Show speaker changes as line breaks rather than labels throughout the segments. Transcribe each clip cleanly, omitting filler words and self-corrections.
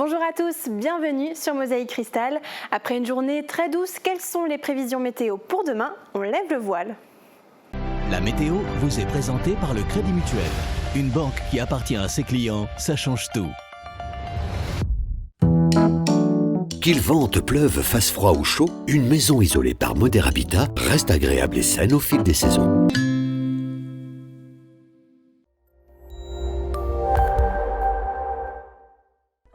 Bonjour à tous, bienvenue sur Mosaïque Cristal. Après une journée très douce, quelles sont les prévisions météo pour demain? On lève le voile.
La météo vous est présentée par le Crédit Mutuel. Une banque qui appartient à ses clients, ça change tout.
Qu'il vente, pleuve, fasse froid ou chaud, une maison isolée par Moder Habitat reste agréable et saine au fil des saisons.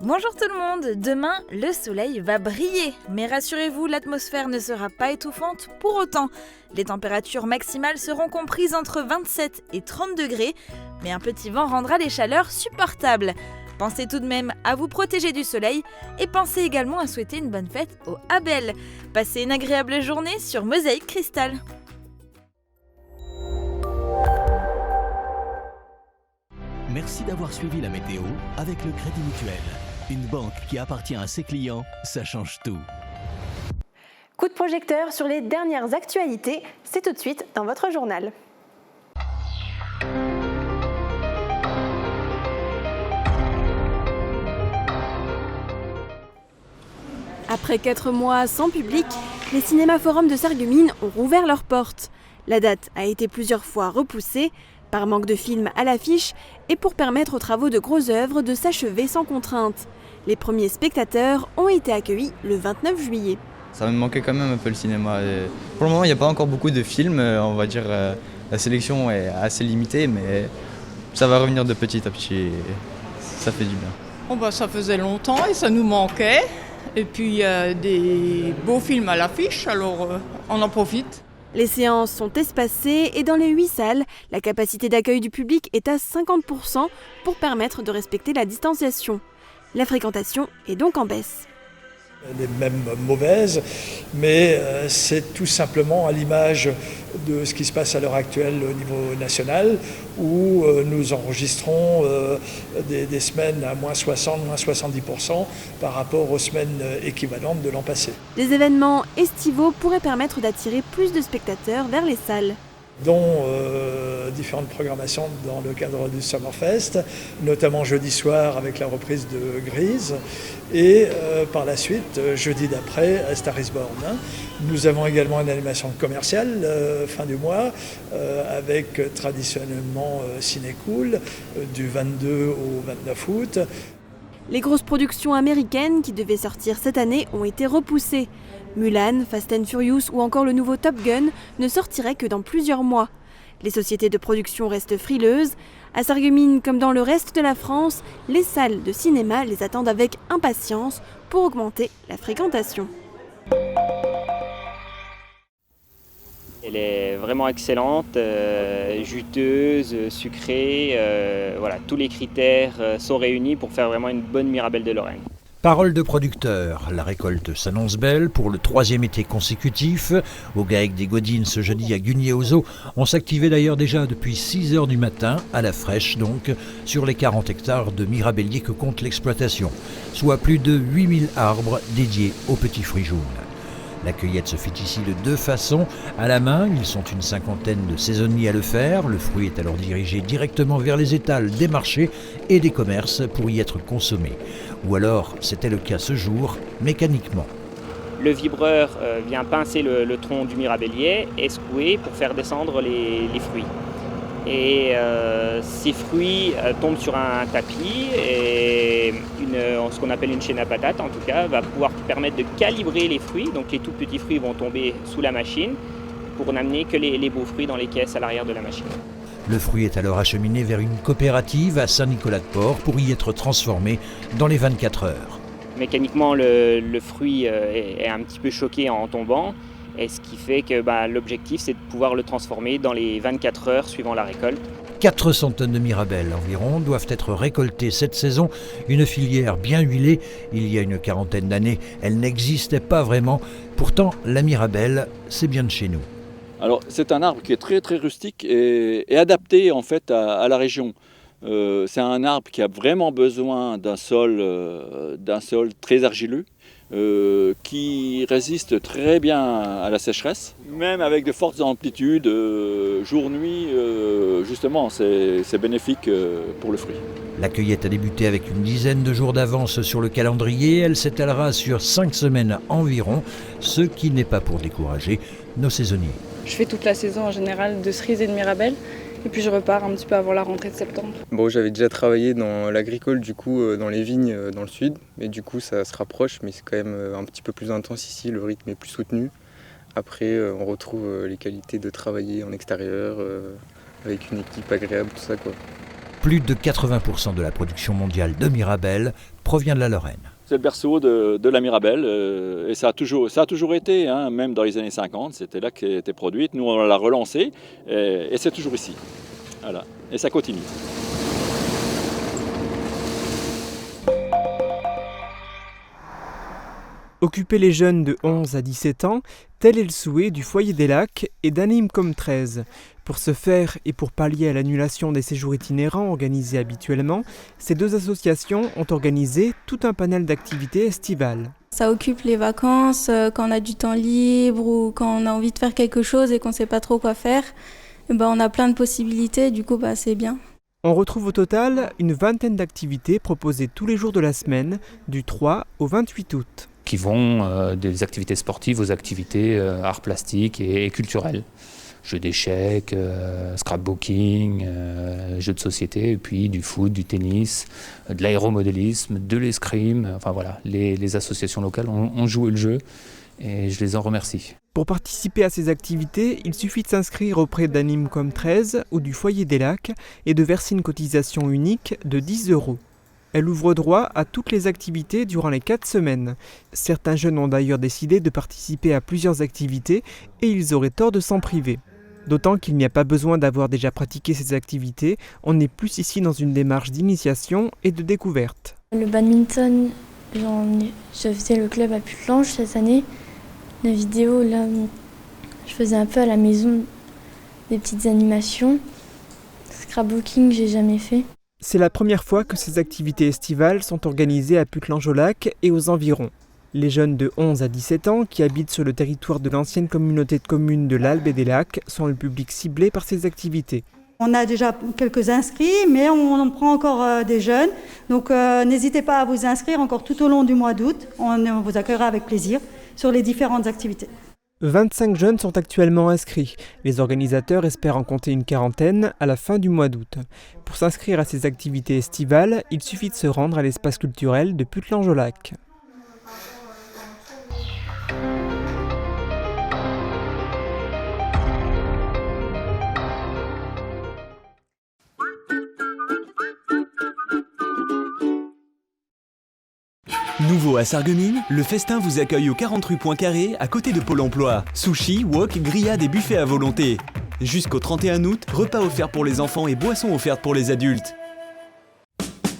Bonjour tout le monde, demain le soleil va briller, mais rassurez-vous, l'atmosphère ne sera pas étouffante pour autant. Les températures maximales seront comprises entre 27 et 30 degrés, mais un petit vent rendra les chaleurs supportables. Pensez tout de même à vous protéger du soleil et pensez également à souhaiter une bonne fête aux Abel. Passez une agréable journée sur Mosaïque Cristal.
Merci d'avoir suivi la météo avec le Crédit Mutuel. Une banque qui appartient à ses clients, ça change tout.
Coup de projecteur sur les dernières actualités, c'est tout de suite dans votre journal. Après 4 mois sans public, les cinémas forums de Sarreguemines ont rouvert leurs portes. La date a été plusieurs fois repoussée, par manque de films à l'affiche et pour permettre aux travaux de grosses œuvres de s'achever sans contrainte. Les premiers spectateurs ont été accueillis le 29 juillet.
Ça me manquait quand même un peu le cinéma. Et pour le moment, il n'y a pas encore beaucoup de films, on va dire la sélection est assez limitée, mais ça va revenir de petit à petit et ça fait du bien.
Ça faisait longtemps et ça nous manquait. Et puis il y a des beaux films à l'affiche, alors on en profite.
Les séances sont espacées et dans les 8 salles, la capacité d'accueil du public est à 50% pour permettre de respecter la distanciation. La fréquentation est donc en baisse.
Les mêmes mauvaises, mais c'est tout simplement à l'image de ce qui se passe à l'heure actuelle au niveau national, où nous enregistrons des semaines à moins 60, moins 70% par rapport aux semaines équivalentes de l'an passé.
Les événements estivaux pourraient permettre d'attirer plus de spectateurs vers les salles,
dont différentes programmations dans le cadre du Summerfest, notamment jeudi soir avec la reprise de Grise, et par la suite, jeudi d'après, à Star is Born. Nous avons également une animation commerciale fin du mois, avec traditionnellement Ciné Cool, du 22 au 29 août.
Les grosses productions américaines qui devaient sortir cette année ont été repoussées. Mulan, Fast and Furious ou encore le nouveau Top Gun ne sortiraient que dans plusieurs mois. Les sociétés de production restent frileuses. À Sarreguemines comme dans le reste de la France, les salles de cinéma les attendent avec impatience pour augmenter la fréquentation.
Elle est vraiment excellente, juteuse, sucrée, voilà, tous les critères sont réunis pour faire vraiment une bonne Mirabelle de Lorraine.
Parole de producteur, la récolte s'annonce belle pour le 3e été consécutif. Au GAEC des Godines ce jeudi à Gugnier-aux-Eaux, on s'activait d'ailleurs déjà depuis 6 h du matin, à la fraîche donc, sur les 40 hectares de mirabelliers que compte l'exploitation, soit plus de 8000 arbres dédiés aux petits fruits jaunes. La cueillette se fait ici de 2 façons. À la main, ils sont une 50aine de saisonniers à le faire. Le fruit est alors dirigé directement vers les étals des marchés et des commerces pour y être consommé. Ou alors, c'était le cas ce jour, mécaniquement.
Le vibreur vient pincer le tronc du mirabellier et secouer pour faire descendre les fruits. Et ces fruits tombent sur un tapis et ce qu'on appelle une chaîne à patates en tout cas va pouvoir permettre de calibrer les fruits. Donc les tout petits fruits vont tomber sous la machine pour n'amener que les beaux fruits dans les caisses à l'arrière de la machine.
Le fruit est alors acheminé vers une coopérative à Saint-Nicolas-de-Port pour y être transformé dans les 24 heures.
Mécaniquement, le fruit est un petit peu choqué en tombant. Et ce qui fait que l'objectif, c'est de pouvoir le transformer dans les 24 heures suivant la récolte.
400 tonnes de mirabelle environ doivent être récoltées cette saison. Une filière bien huilée. Il y a une 40aine d'années, elle n'existait pas vraiment. Pourtant, la mirabelle, c'est bien de chez nous.
Alors, c'est un arbre qui est très très rustique et adapté en fait à la région. C'est un arbre qui a vraiment besoin d'un sol très argileux. Qui résiste très bien à la sécheresse, même avec de fortes amplitudes, jour-nuit, justement, c'est bénéfique pour le fruit.
La cueillette a débuté avec une dizaine de jours d'avance sur le calendrier. Elle s'étalera sur 5 semaines environ, ce qui n'est pas pour décourager nos saisonniers.
Je fais toute la saison en général de cerises et de mirabelles. Et puis je repars un petit peu avant la rentrée de septembre.
Bon, j'avais déjà travaillé dans l'agricole, du coup, dans les vignes dans le sud. Mais du coup, ça se rapproche, mais c'est quand même un petit peu plus intense ici. Le rythme est plus soutenu. Après, on retrouve les qualités de travailler en extérieur, avec une équipe agréable, tout ça, quoi.
Plus de 80% de la production mondiale de mirabelle provient de la Lorraine.
C'est le berceau de la mirabelle et ça a toujours été, hein, même dans les années 50, c'était là qu'elle était produite. Nous, on l'a relancée et c'est toujours ici. Voilà. Et ça continue.
Occuper les jeunes de 11 à 17 ans, tel est le souhait du Foyer des Lacs et d'Anime-Com 13. Pour ce faire et pour pallier à l'annulation des séjours itinérants organisés habituellement, ces deux associations ont organisé tout un panel d'activités estivales.
Ça occupe les vacances, quand on a du temps libre ou quand on a envie de faire quelque chose et qu'on ne sait pas trop quoi faire. On a plein de possibilités, du coup c'est bien.
On retrouve au total une vingtaine d'activités proposées tous les jours de la semaine, du 3 au 28 août.
Qui vont des activités sportives aux activités arts plastiques et culturels. Jeux d'échecs, scrapbooking, jeux de société, et puis du foot, du tennis, de l'aéromodélisme, de l'escrime. Enfin voilà, les associations locales ont joué le jeu et je les en remercie.
Pour participer à ces activités, il suffit de s'inscrire auprès d'Anime-Com 13 ou du Foyer des Lacs et de verser une cotisation unique de 10 €. Elle ouvre droit à toutes les activités durant les 4 semaines. Certains jeunes ont d'ailleurs décidé de participer à plusieurs activités et ils auraient tort de s'en priver. D'autant qu'il n'y a pas besoin d'avoir déjà pratiqué ces activités, on est plus ici dans une démarche d'initiation et de découverte.
Le badminton, je faisais le club à Putelange cette année. La vidéo, là, je faisais un peu à la maison des petites animations. Scrapbooking, j'ai jamais fait.
C'est la première fois que ces activités estivales sont organisées à Putelange-au-Lac et aux environs. Les jeunes de 11 à 17 ans qui habitent sur le territoire de l'ancienne communauté de communes de l'Albe et des Lacs sont le public ciblé par ces activités.
On a déjà quelques inscrits, mais on en prend encore des jeunes. Donc n'hésitez pas à vous inscrire encore tout au long du mois d'août. On vous accueillera avec plaisir sur les différentes activités.
25 jeunes sont actuellement inscrits. Les organisateurs espèrent en compter une quarantaine à la fin du mois d'août. Pour s'inscrire à ces activités estivales, il suffit de se rendre à l'espace culturel de Putelange-au-Lac.
Nouveau à Sarreguemines, le festin vous accueille au 40 rue Poincaré, à côté de Pôle emploi. Sushi, wok, grillades et buffets à volonté. Jusqu'au 31 août, repas offerts pour les enfants et boissons offertes pour les adultes.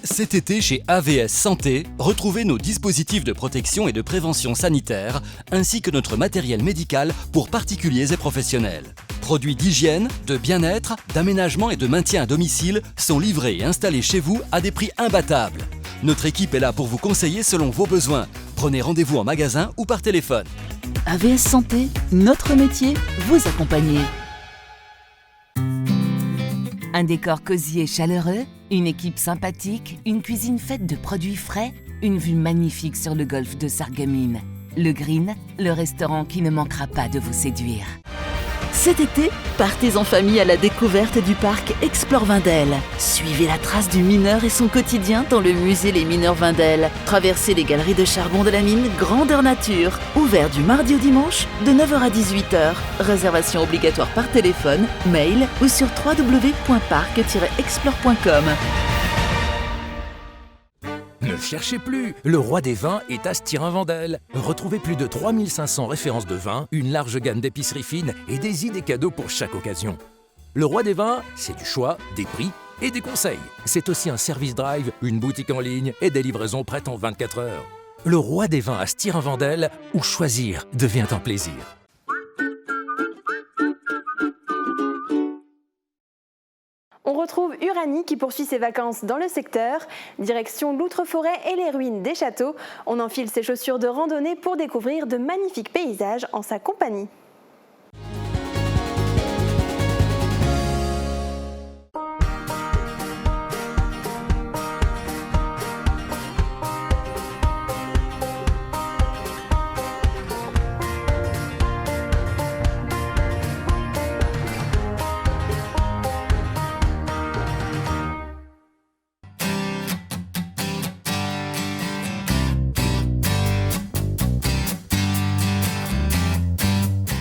Cet été, chez AVS Santé, retrouvez nos dispositifs de protection et de prévention sanitaire, ainsi que notre matériel médical pour particuliers et professionnels. Produits d'hygiène, de bien-être, d'aménagement et de maintien à domicile sont livrés et installés chez vous à des prix imbattables. Notre équipe est là pour vous conseiller selon vos besoins. Prenez rendez-vous en magasin ou par téléphone.
AVS Santé, notre métier, vous accompagner. Un décor cosy et chaleureux, une équipe sympathique, une cuisine faite de produits frais, une vue magnifique sur le golfe de Sarreguemines. Le Green, le restaurant qui ne manquera pas de vous séduire. Cet été, partez en famille à la découverte du parc Explore Vindel. Suivez la trace du mineur et son quotidien dans le musée Les Mineurs Vindel. Traversez les galeries de charbon de la mine Grandeur Nature. Ouvert du mardi au dimanche de 9h à 18h. Réservation obligatoire par téléphone, mail ou sur www.parc-explore.com.
Ne cherchez plus, le roi des vins est à Styrin-Vendel. Retrouvez plus de 3500 références de vins, une large gamme d'épiceries fines et des idées cadeaux pour chaque occasion. Le roi des vins, c'est du choix, des prix et des conseils. C'est aussi un service drive, une boutique en ligne et des livraisons prêtes en 24 heures. Le roi des vins à Styrin-Vendel, où choisir devient un plaisir.
On retrouve Uranie qui poursuit ses vacances dans le secteur. Direction l'Outre-Forêt et les ruines des châteaux. On enfile ses chaussures de randonnée pour découvrir de magnifiques paysages en sa compagnie.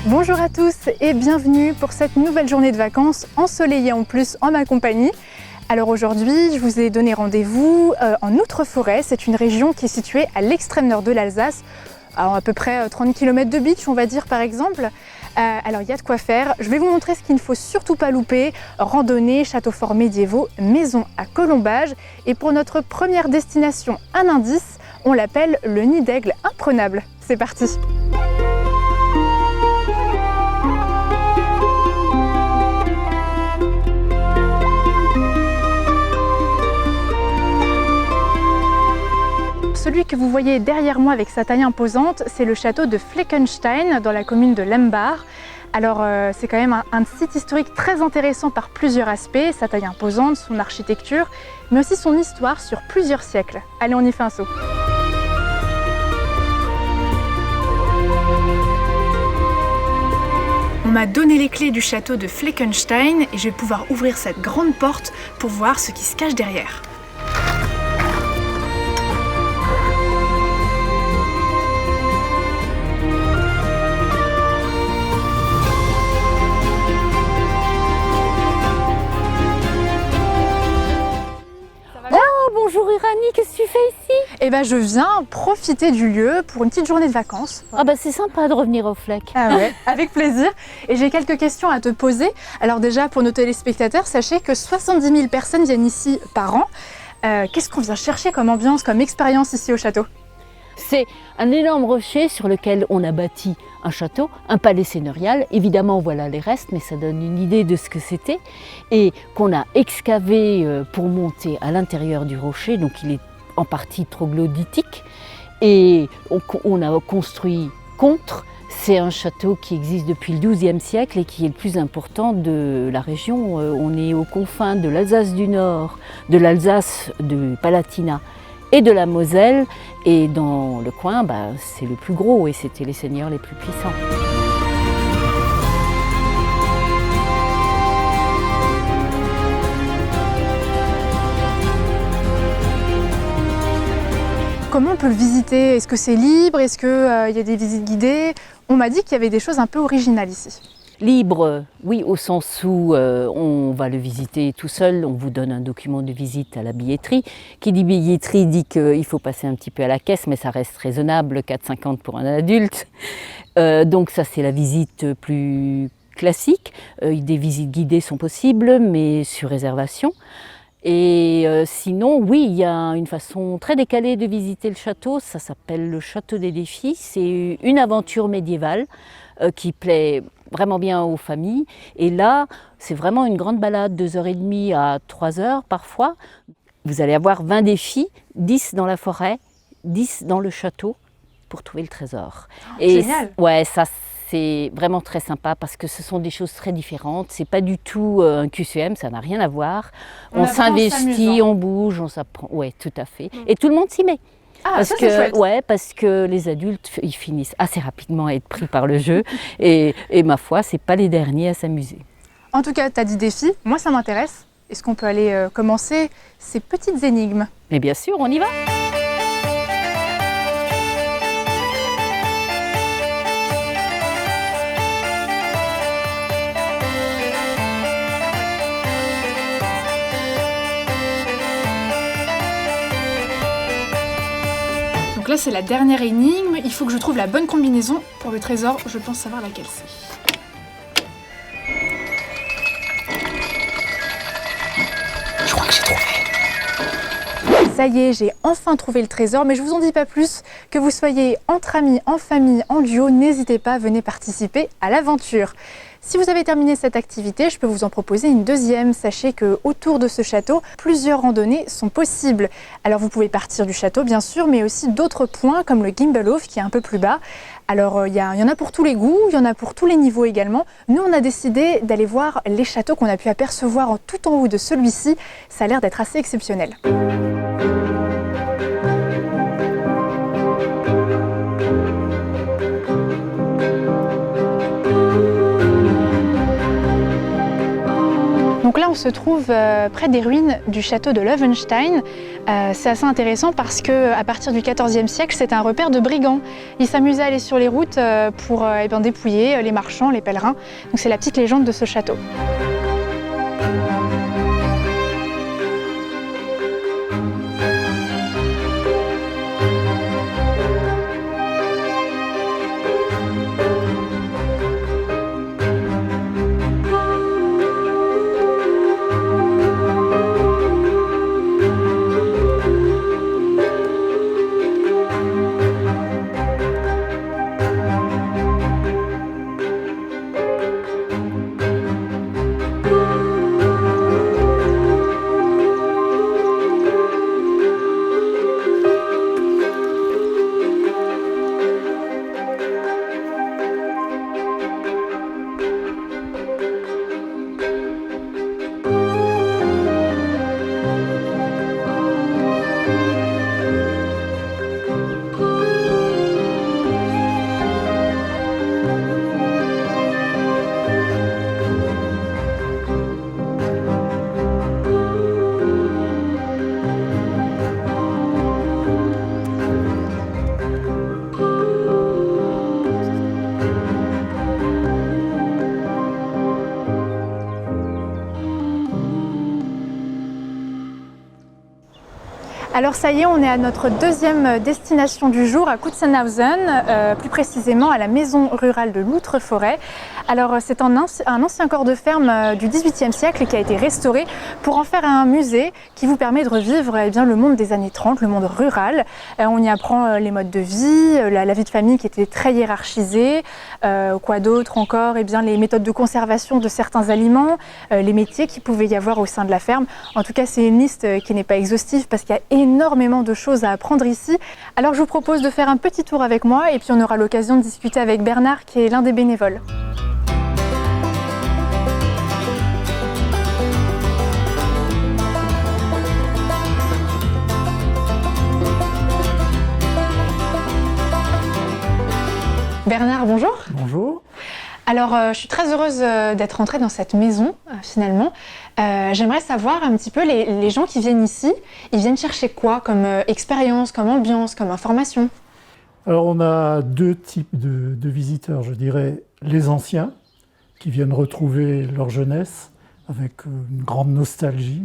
Bonjour à tous et bienvenue pour cette nouvelle journée de vacances ensoleillée en plus en ma compagnie. Alors aujourd'hui, je vous ai donné rendez-vous en Outre-Forêt. C'est une région qui est située à l'extrême nord de l'Alsace, à peu près 30 km de beach, on va dire par exemple. Alors il y a de quoi faire. Je vais vous montrer ce qu'il ne faut surtout pas louper. Randonnée, châteaux forts médiévaux, maison à colombage. Et pour notre première destination, un indice, on l'appelle le nid d'aigle imprenable. C'est parti! Celui que vous voyez derrière moi avec sa taille imposante, c'est le château de Fleckenstein dans la commune de Lembach. Alors c'est quand même un site historique très intéressant par plusieurs aspects, sa taille imposante, son architecture, mais aussi son histoire sur plusieurs siècles. Allez, on y fait un saut. On m'a donné les clés du château de Fleckenstein et je vais pouvoir ouvrir cette grande porte pour voir ce qui se cache derrière.
Bonjour Irani, qu'est-ce que tu fais ici?
Eh ben je viens profiter du lieu pour une petite journée de vacances.
Ah bah c'est sympa de revenir au Fleck.
Ah ouais, avec plaisir. Et j'ai quelques questions à te poser. Alors déjà pour nos téléspectateurs, sachez que 70 000 personnes viennent ici par an. Qu'est-ce qu'on vient chercher comme ambiance, comme expérience ici au château?
C'est un énorme rocher sur lequel on a bâti un château, un palais seigneurial. Évidemment, voilà les restes, mais ça donne une idée de ce que c'était. Et qu'on a excavé pour monter à l'intérieur du rocher, donc il est en partie troglodytique. Et on a construit contre. C'est un château qui existe depuis le XIIe siècle et qui est le plus important de la région. On est aux confins de l'Alsace du Nord, de l'Alsace du Palatinat et de la Moselle, et dans le coin, c'est le plus gros et c'était les seigneurs les plus puissants.
Comment on peut le visiter? Est-ce que c'est libre? Est-ce qu'il y a des visites guidées? On m'a dit qu'il y avait des choses un peu originales ici.
Libre, oui, au sens où on va le visiter tout seul, on vous donne un document de visite à la billetterie. Qui dit billetterie dit qu'il faut passer un petit peu à la caisse, mais ça reste raisonnable, 4,50 pour un adulte. Donc ça c'est la visite plus classique. Des visites guidées sont possibles, mais sur réservation. Et sinon, oui, il y a une façon très décalée de visiter le château, ça s'appelle le Château des Défis. C'est une aventure médiévale qui plaît vraiment bien aux familles. Et là, c'est vraiment une grande balade, 2h30 à 3h parfois. Vous allez avoir 20 défis, 10 dans la forêt, 10 dans le château pour trouver le trésor. Et
génial!
Ouais, ça c'est vraiment très sympa parce que ce sont des choses très différentes. C'est pas du tout un QCM, ça n'a rien à voir. On s'investit, on bouge, on s'apprend. Ouais, tout à fait. Et tout le monde s'y met.
Ah, ça, c'est chouette.
Ouais, parce que les adultes, ils finissent assez rapidement à être pris par le jeu. Et ma foi, c'est pas les derniers à s'amuser.
En tout cas, tu as dit défi, moi ça m'intéresse. Est-ce qu'on peut aller commencer ces petites énigmes?
Mais bien sûr, on y va.
Donc là, c'est la dernière énigme. Il faut que je trouve la bonne combinaison pour le trésor. Je pense savoir laquelle c'est. Je crois que j'ai trouvé. Ça y est, j'ai enfin trouvé le trésor, mais je vous en dis pas plus. Que vous soyez entre amis, en famille, en duo, n'hésitez pas, venez participer à l'aventure. Si vous avez terminé cette activité, je peux vous en proposer une deuxième. Sachez que autour de ce château, plusieurs randonnées sont possibles. Alors vous pouvez partir du château bien sûr, mais aussi d'autres points comme le Gimbelhof qui est un peu plus bas. Alors il y en a pour tous les goûts, il y en a pour tous les niveaux également. Nous on a décidé d'aller voir les châteaux qu'on a pu apercevoir tout en haut de celui-ci. Ça a l'air d'être assez exceptionnel. Donc là, on se trouve près des ruines du château de Löwenstein. C'est assez intéressant parce qu'à partir du XIVe siècle, c'était un repère de brigands. Ils s'amusaient à aller sur les routes pour dépouiller les marchands, les pèlerins. Donc c'est la petite légende de ce château. Alors ça y est, on est à notre deuxième destination du jour, à Kutzenhausen, plus précisément à la maison rurale de Loutre-Forêt. Alors c'est un ancien corps de ferme du XVIIIe siècle qui a été restauré pour en faire un musée qui vous permet de revivre le monde des années 30, le monde rural. On y apprend les modes de vie, la vie de famille qui était très hiérarchisée, quoi d'autre encore, les méthodes de conservation de certains aliments, les métiers qu'il pouvait y avoir au sein de la ferme. En tout cas, c'est une liste qui n'est pas exhaustive parce qu'il y a énormément de choses à apprendre ici. Alors je vous propose de faire un petit tour avec moi et puis on aura l'occasion de discuter avec Bernard qui est l'un des bénévoles. Bernard, bonjour.
Bonjour.
Alors, je suis très heureuse d'être entrée dans cette maison, finalement. J'aimerais savoir un petit peu, les gens qui viennent ici, ils viennent chercher quoi comme expérience, comme ambiance, comme information?
Alors, on a deux types de visiteurs, je dirais. Les anciens, qui viennent retrouver leur jeunesse avec une grande nostalgie.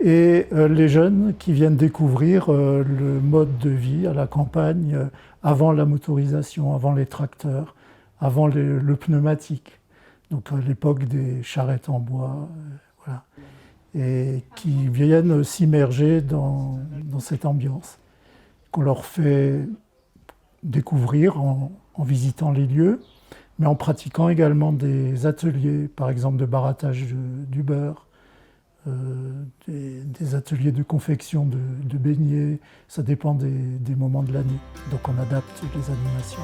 Et les jeunes qui viennent découvrir le mode de vie à la campagne avant la motorisation, avant les tracteurs, avant le pneumatique, donc à l'époque des charrettes en bois, voilà, et qui viennent s'immerger dans cette ambiance, qu'on leur fait découvrir en visitant les lieux, mais en pratiquant également des ateliers, par exemple de barattage du beurre, des ateliers de confection de beignets, ça dépend des moments de l'année, donc on adapte les animations.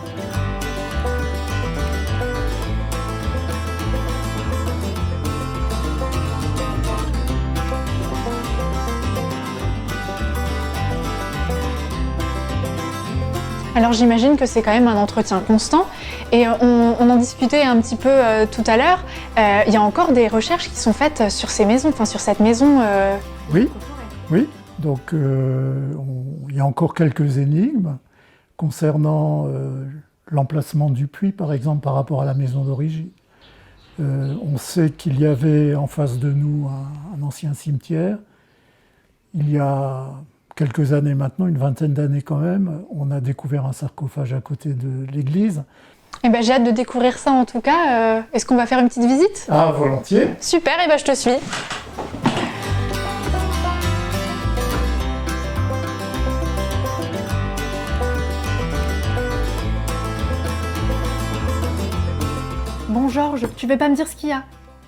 Alors j'imagine que c'est quand même un entretien constant et on en discutait un petit peu tout à l'heure. Il y a encore des recherches qui sont faites sur ces maisons, enfin sur cette maison.
Oui. Donc il y a encore quelques énigmes concernant l'emplacement du puits, par exemple, par rapport à la maison d'origine. On sait qu'il y avait en face de nous un ancien cimetière. Il y a quelques années maintenant, une vingtaine d'années quand même, on a découvert un sarcophage à côté de l'église.
Eh ben, j'ai hâte de découvrir ça en tout cas. Est-ce qu'on va faire une petite visite?
Ah, volontiers.
Super, et ben je te suis. Bon Georges, tu veux pas me dire ce qu'il y a?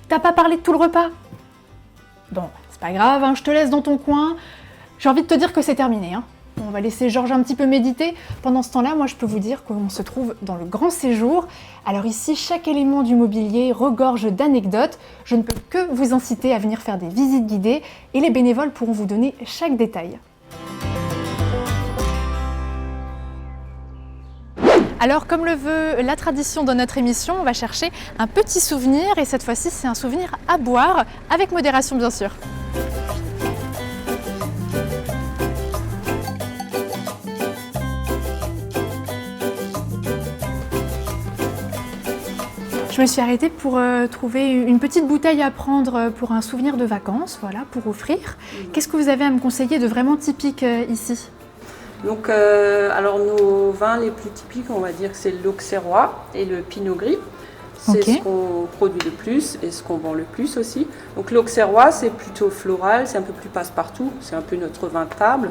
T'as pas parlé de tout le repas? Bon, c'est pas grave, hein, je te laisse dans ton coin. J'ai envie de te dire que c'est terminé. Hein. On va laisser Georges un petit peu méditer. Pendant ce temps-là, moi je peux vous dire qu'on se trouve dans le grand séjour. Alors ici, chaque élément du mobilier regorge d'anecdotes. Je ne peux que vous inciter à venir faire des visites guidées et les bénévoles pourront vous donner chaque détail. Alors comme le veut la tradition de notre émission, on va chercher un petit souvenir et cette fois-ci c'est un souvenir à boire, avec modération bien sûr. Je me suis arrêtée pour trouver une petite bouteille à prendre pour un souvenir de vacances, voilà, pour offrir. Qu'est-ce que vous avez à me conseiller de vraiment typique ici?
Donc, alors nos vins les plus typiques, on va dire que c'est l'auxerrois et le pinot gris. C'est ce qu'on produit le plus et ce qu'on vend le plus aussi. Donc l'auxerrois, c'est plutôt floral, c'est un peu plus passe-partout, c'est un peu notre vin de table.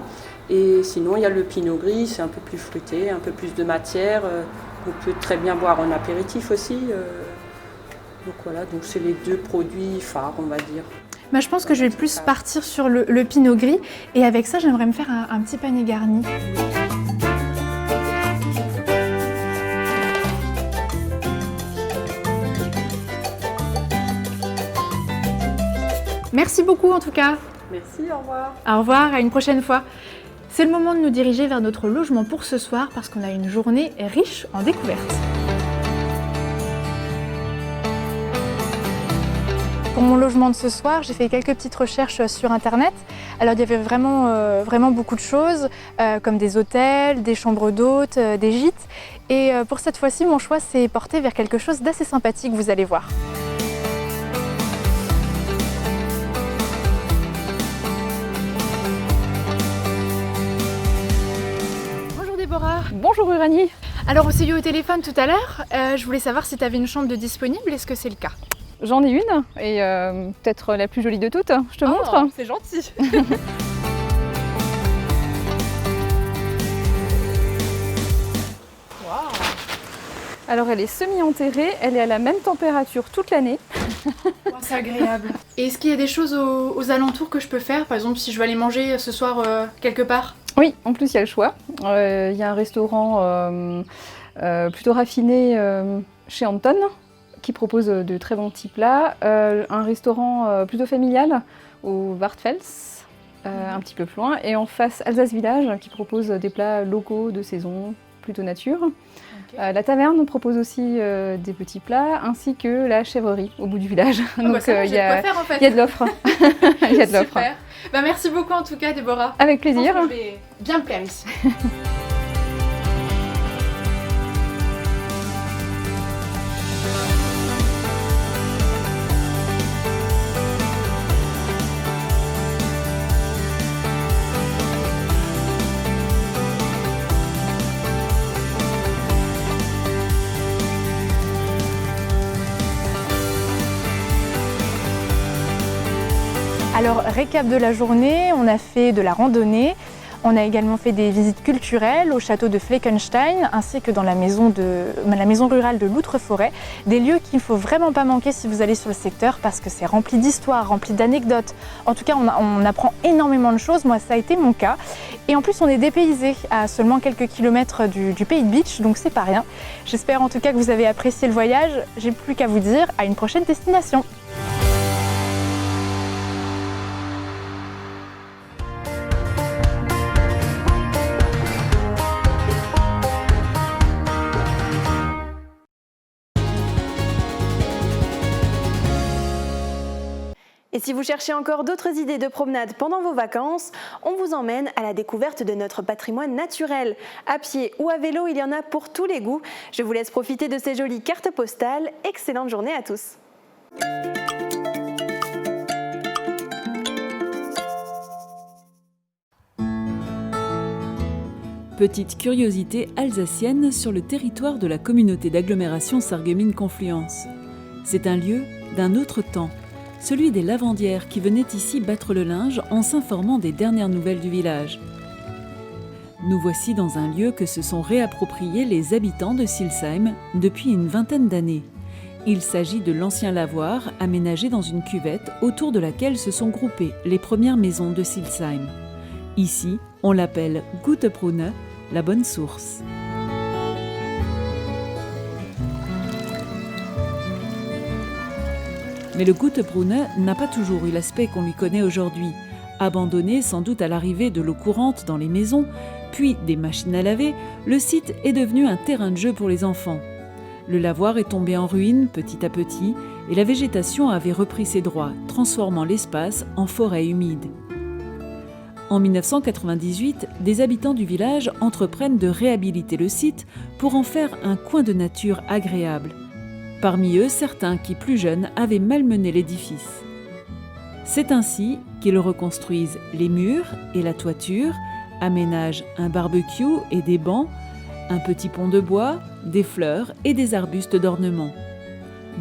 Et sinon, il y a le pinot gris, c'est un peu plus fruité, un peu plus de matière. On peut très bien boire en apéritif aussi. Donc voilà, donc c'est les deux produits phares, on va dire.
Bah, je pense que je vais plus partir sur le pinot gris et avec ça, j'aimerais me faire un petit panier garni. Merci beaucoup en tout cas.
Merci, au revoir.
Au revoir, à une prochaine fois. C'est le moment de nous diriger vers notre logement pour ce soir parce qu'on a une journée riche en découvertes. Pour mon logement de ce soir, j'ai fait quelques petites recherches sur internet. Alors il y avait vraiment beaucoup de choses, comme des hôtels, des chambres d'hôtes, des gîtes. Et pour cette fois-ci, mon choix s'est porté vers quelque chose d'assez sympathique, vous allez voir. Bonjour Déborah. Bonjour Uranie. Alors on s'est eu au téléphone tout à l'heure, je voulais savoir si tu avais une chambre de disponible, est-ce que c'est le cas?
J'en ai une, et peut-être la plus jolie de toutes, je te montre.
C'est gentil.
Wow. Alors elle est semi-enterrée, elle est à la même température toute l'année.
C'est agréable. Et est-ce qu'il y a des choses aux alentours que je peux faire? Par exemple, si je veux aller manger ce soir quelque part?
Oui, en plus il y a le choix. Il y a un restaurant plutôt raffiné chez Anton, qui propose de très bons petits plats, un restaurant plutôt familial au Wartfels, un petit peu plus loin, et en face Alsace Village qui propose des plats locaux de saison, plutôt nature. Okay. La taverne propose aussi des petits plats, ainsi que la chèvrerie au bout du village.
Donc il y a
de l'offre. Il y a de l'offre.
Super. Bah, merci beaucoup en tout cas Déborah.
Avec plaisir.
Je vais bien me plaire ici. Alors, récap de la journée, on a fait de la randonnée, on a également fait des visites culturelles au château de Fleckenstein ainsi que dans la maison rurale de Loutre-Forêt, des lieux qu'il ne faut vraiment pas manquer si vous allez sur le secteur parce que c'est rempli d'histoires, rempli d'anecdotes. En tout cas, on apprend énormément de choses, moi ça a été mon cas. Et en plus, on est dépaysé à seulement quelques kilomètres du Pays de Beach, donc c'est pas rien. J'espère en tout cas que vous avez apprécié le voyage. J'ai plus qu'à vous dire à une prochaine destination.
Et si vous cherchez encore d'autres idées de promenade pendant vos vacances, on vous emmène à la découverte de notre patrimoine naturel. À pied ou à vélo, il y en a pour tous les goûts. Je vous laisse profiter de ces jolies cartes postales. Excellente journée à tous.
Petite curiosité alsacienne sur le territoire de la communauté d'agglomération Sarreguemines-Confluence. C'est un lieu d'un autre temps, celui des lavandières qui venaient ici battre le linge en s'informant des dernières nouvelles du village. Nous voici dans un lieu que se sont réappropriés les habitants de Silsheim depuis une vingtaine d'années. Il s'agit de l'ancien lavoir aménagé dans une cuvette autour de laquelle se sont groupées les premières maisons de Silsheim. Ici, on l'appelle Gute Brunne, la bonne source. Mais le Gute Brunne n'a pas toujours eu l'aspect qu'on lui connaît aujourd'hui. Abandonné sans doute à l'arrivée de l'eau courante dans les maisons, puis des machines à laver, le site est devenu un terrain de jeu pour les enfants. Le lavoir est tombé en ruine petit à petit et la végétation avait repris ses droits, transformant l'espace en forêt humide. En 1998, des habitants du village entreprennent de réhabiliter le site pour en faire un coin de nature agréable. Parmi eux, certains qui, plus jeunes, avaient malmené l'édifice. C'est ainsi qu'ils reconstruisent les murs et la toiture, aménagent un barbecue et des bancs, un petit pont de bois, des fleurs et des arbustes d'ornement.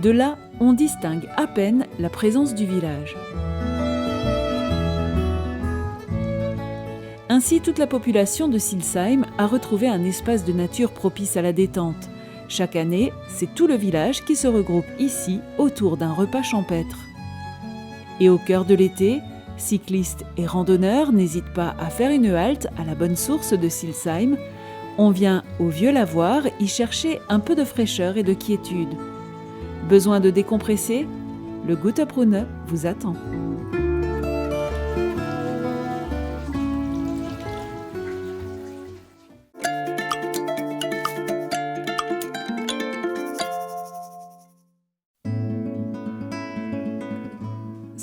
De là, on distingue à peine la présence du village. Ainsi, toute la population de Silsheim a retrouvé un espace de nature propice à la détente. Chaque année, c'est tout le village qui se regroupe ici autour d'un repas champêtre. Et au cœur de l'été, cyclistes et randonneurs n'hésitent pas à faire une halte à la bonne source de Silsheim. On vient au vieux lavoir y chercher un peu de fraîcheur et de quiétude. Besoin de décompresser? Le Gutebrunne vous attend.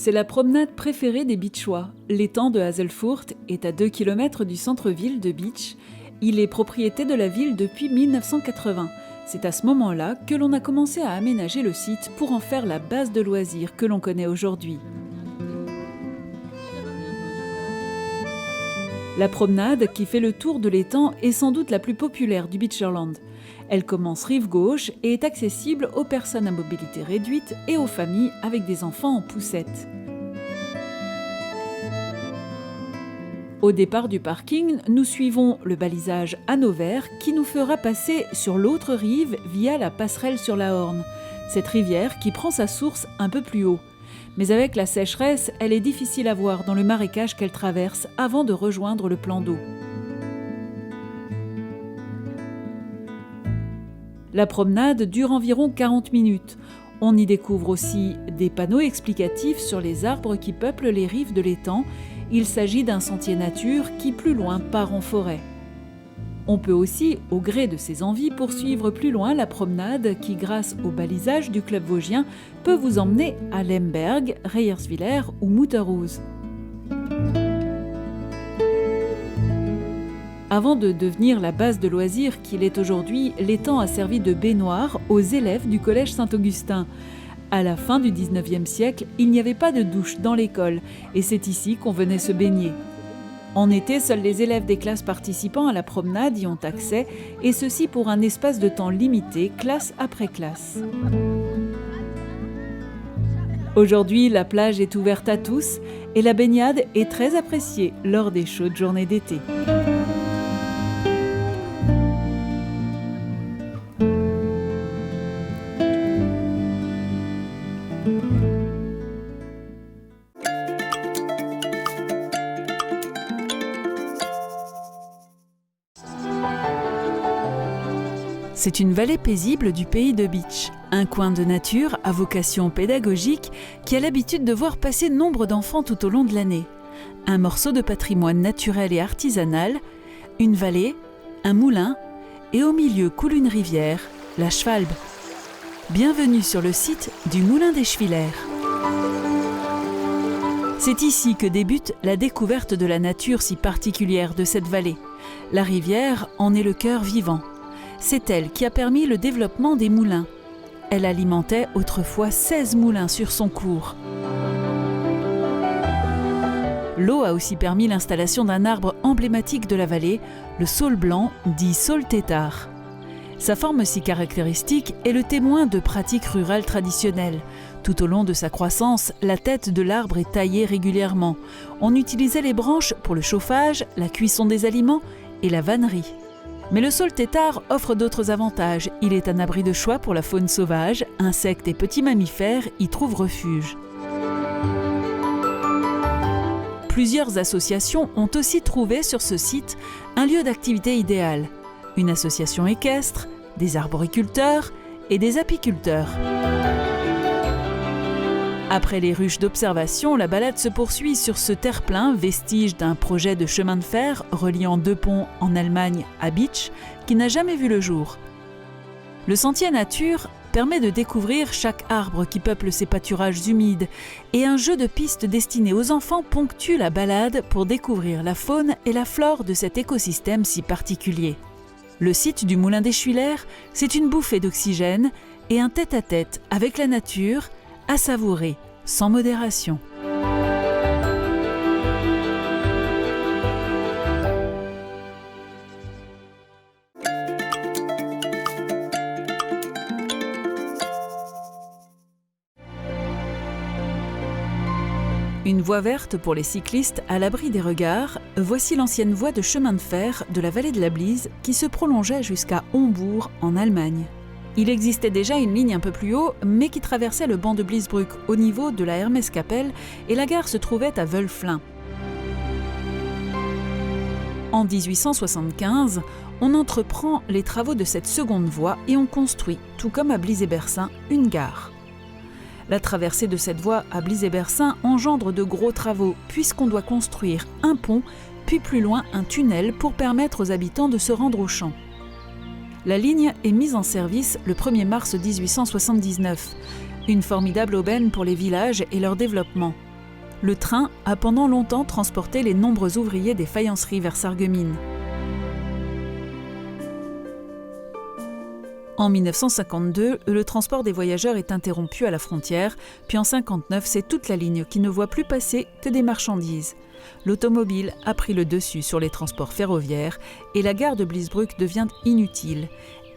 C'est la promenade préférée des Beachois. L'étang de Hazelfurt est à 2 km du centre-ville de Beach. Il est propriété de la ville depuis 1980. C'est à ce moment-là que l'on a commencé à aménager le site pour en faire la base de loisirs que l'on connaît aujourd'hui. La promenade qui fait le tour de l'étang est sans doute la plus populaire du Beacherland. Elle commence rive gauche et est accessible aux personnes à mobilité réduite et aux familles avec des enfants en poussette. Au départ du parking, nous suivons le balisage à nos verres qui nous fera passer sur l'autre rive via la passerelle sur la Horne, cette rivière qui prend sa source un peu plus haut. Mais avec la sécheresse, elle est difficile à voir dans le marécage qu'elle traverse avant de rejoindre le plan d'eau. La promenade dure environ 40 minutes. On y découvre aussi des panneaux explicatifs sur les arbres qui peuplent les rives de l'étang. Il s'agit d'un sentier nature qui, plus loin, part en forêt. On peut aussi, au gré de ses envies, poursuivre plus loin la promenade qui, grâce au balisage du club vosgien, peut vous emmener à Lemberg, Reyerswiller ou Mutterhus. Avant de devenir la base de loisirs qu'il est aujourd'hui, l'étang a servi de baignoire aux élèves du collège Saint-Augustin. À la fin du 19e siècle, il n'y avait pas de douche dans l'école et c'est ici qu'on venait se baigner. En été, seuls les élèves des classes participant à la promenade y ont accès, et ceci pour un espace de temps limité, classe après classe. Aujourd'hui, la plage est ouverte à tous et la baignade est très appréciée lors des chaudes journées d'été. C'est une vallée paisible du pays de Beach, un coin de nature à vocation pédagogique qui a l'habitude de voir passer nombre d'enfants tout au long de l'année. Un morceau de patrimoine naturel et artisanal, une vallée, un moulin et au milieu coule une rivière, la Schwalbe. Bienvenue sur le site du Moulin des Schwiller. C'est ici que débute la découverte de la nature si particulière de cette vallée. La rivière en est le cœur vivant. C'est elle qui a permis le développement des moulins. Elle alimentait autrefois 16 moulins sur son cours. L'eau a aussi permis l'installation d'un arbre emblématique de la vallée, le saule blanc, dit saule tétard. Sa forme si caractéristique est le témoin de pratiques rurales traditionnelles. Tout au long de sa croissance, la tête de l'arbre est taillée régulièrement. On utilisait les branches pour le chauffage, la cuisson des aliments et la vannerie. Mais le saule tétard offre d'autres avantages. Il est un abri de choix pour la faune sauvage, insectes et petits mammifères y trouvent refuge. Plusieurs associations ont aussi trouvé sur ce site un lieu d'activité idéal. Une association équestre, des arboriculteurs et des apiculteurs. Après les ruches d'observation, la balade se poursuit sur ce terre-plein, vestige d'un projet de chemin de fer reliant 2 ponts en Allemagne à Bitsch, qui n'a jamais vu le jour. Le sentier nature permet de découvrir chaque arbre qui peuple ces pâturages humides, et un jeu de pistes destiné aux enfants ponctue la balade pour découvrir la faune et la flore de cet écosystème si particulier. Le site du Moulin des Schuillères, c'est une bouffée d'oxygène et un tête-à-tête avec la nature à savourer sans modération. Une voie verte pour les cyclistes à l'abri des regards, voici l'ancienne voie de chemin de fer de la vallée de la Bliese qui se prolongeait jusqu'à Hombourg en Allemagne. Il existait déjà une ligne un peu plus haut, mais qui traversait le banc de Bliesbrück au niveau de la Hermeskapelle et la gare se trouvait à Wölflin. En 1875, on entreprend les travaux de cette seconde voie et on construit, tout comme à Blies-et-Bersin, une gare. La traversée de cette voie à Blies-et-Bersin engendre de gros travaux puisqu'on doit construire un pont, puis plus loin un tunnel pour permettre aux habitants de se rendre aux champs. La ligne est mise en service le 1er mars 1879, une formidable aubaine pour les villages et leur développement. Le train a pendant longtemps transporté les nombreux ouvriers des faïenceries vers Sarreguemines. En 1952, le transport des voyageurs est interrompu à la frontière, puis en 1959, c'est toute la ligne qui ne voit plus passer que des marchandises. L'automobile a pris le dessus sur les transports ferroviaires et la gare de Bliesbrück devient inutile,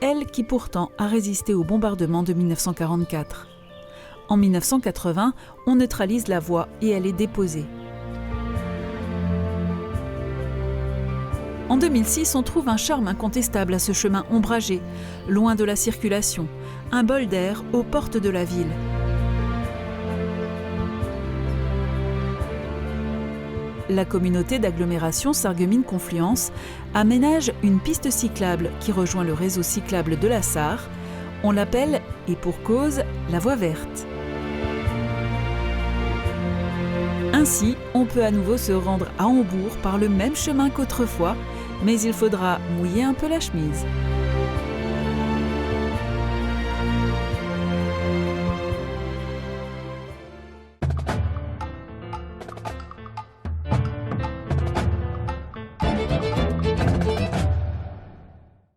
elle qui pourtant a résisté au bombardement de 1944. En 1980, on neutralise la voie et elle est déposée. En 2006, on trouve un charme incontestable à ce chemin ombragé, loin de la circulation, un bol d'air aux portes de la ville. La communauté d'agglomération Sarreguemines-Confluence aménage une piste cyclable qui rejoint le réseau cyclable de la Sarre. On l'appelle, et pour cause, la voie verte. Ainsi, on peut à nouveau se rendre à Hombourg par le même chemin qu'autrefois, mais il faudra mouiller un peu la chemise.